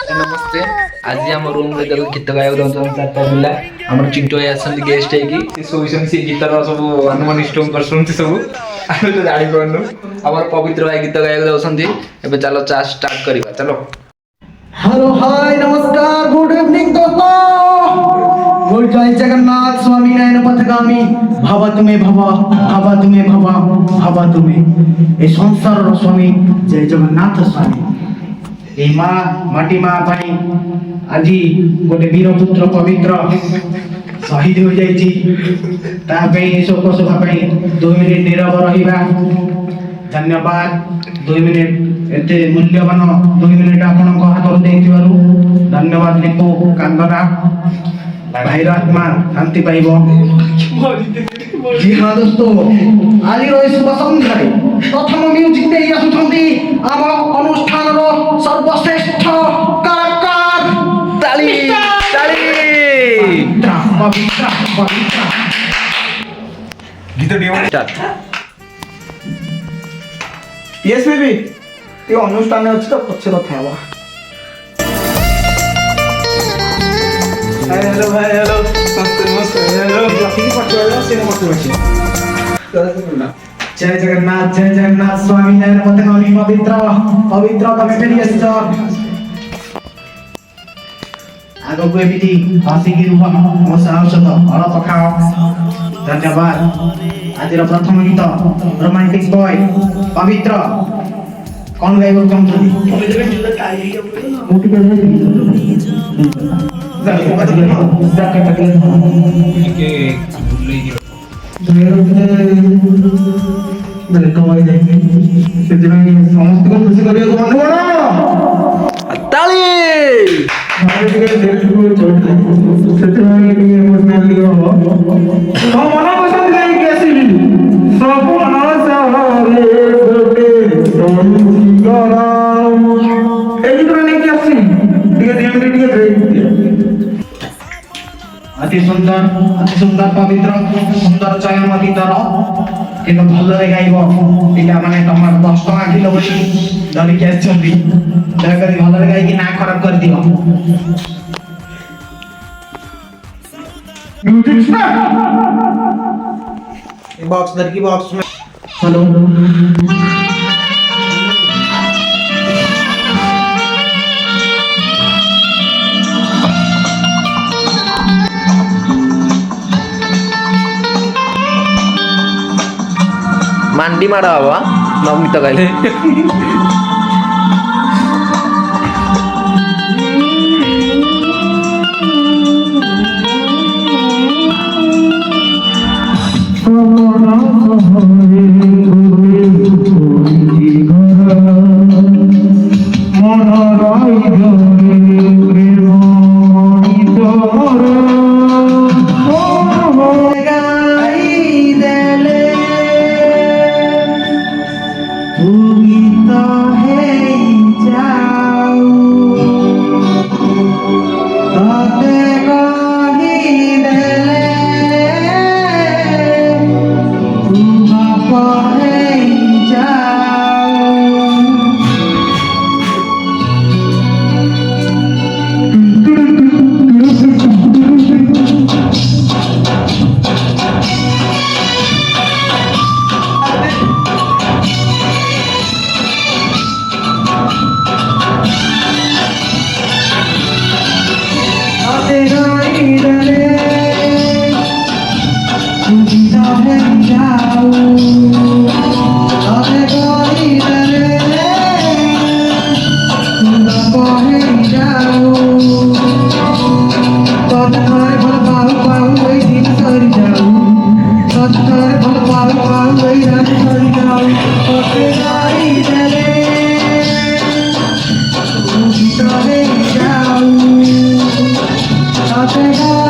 नमस्ते। आज आम रूम रे गीत गायक दौन चार्टा पिला आम चिंटू भाई आसती गेस्ट है से गीतर सब अनुमानिष्ट कर सब आम तो जानी पार्नु आम पवित्र भाई गीत गायक दौरान चलो चा स्टार्ट करवा चलो। हेलो हाय नमस्कार गुड इवनिंग दोस्तों। गुड जय जगन्नाथ स्वामी नयन पथगामी भावा तुम्हें भवा भावा तुम्हें भवा भावा तुम्हें ए संसार स्वामी जय जगन्नाथ स्वामी ए माँ माटी माँ पाई आज गोटे वीर पुत्र पवित्र शहीद हो जाइए शोक सभा 2 मिनिट नीरव रहिबा। धन्यवाद 2 मिनिट एते मूल्यवान 2 मिनिट आपन को हाथ देथिबारु धन्यवाद लिपो कांदना भाईर आत्मा शांति पाइबो। जी हाँ दोस्तों आज रही शुभ संध्यारे प्रथम म्यूजिक दे आसुछंती आम अनुष्ठान रो सर्वश्रेष्ठ कलाकार ताली ताली पवित्र पवित्र गीत डियो स्टार्ट। यस बेबी ते अनुष्ठान अछि तो पछे कथा हवा। हेलो भाई हेलो मस्त मस्त हेलो लकी पटवाला से मोटिवेशन जय जगन्नाथ स्वामी नयन पथगामी पवित्र पवित्र तमे फेरी आछो आगो को एमिति हसी की रूह मो साहसत अळ पखाओ। धन्यवाद। आज प्रथम गीत रोमांटिक बॉय पवित्र कौन गाइबो चाहछथि मोटी मैंने कमाई जाएंगे समस्त को खुशी करिए ताली हमारे देश को छोड़ इमोशनल हम मना पसंद करें कैसी सब अनासारे गोटे संजीवराम एक तरह ने कैसी अति सुंदर पवित्र सुंदर चयन गीतर किंतु भल गाइब पिला माने तमार 10 टका किलो बसी धरिक आछंती दयाकरी भल गाइकी ना खराब कर दियो। म्यूजिक बॉक्स दर की बॉक्स में हेलो मांडी माड़ा हवा नवनीत गाइले I'll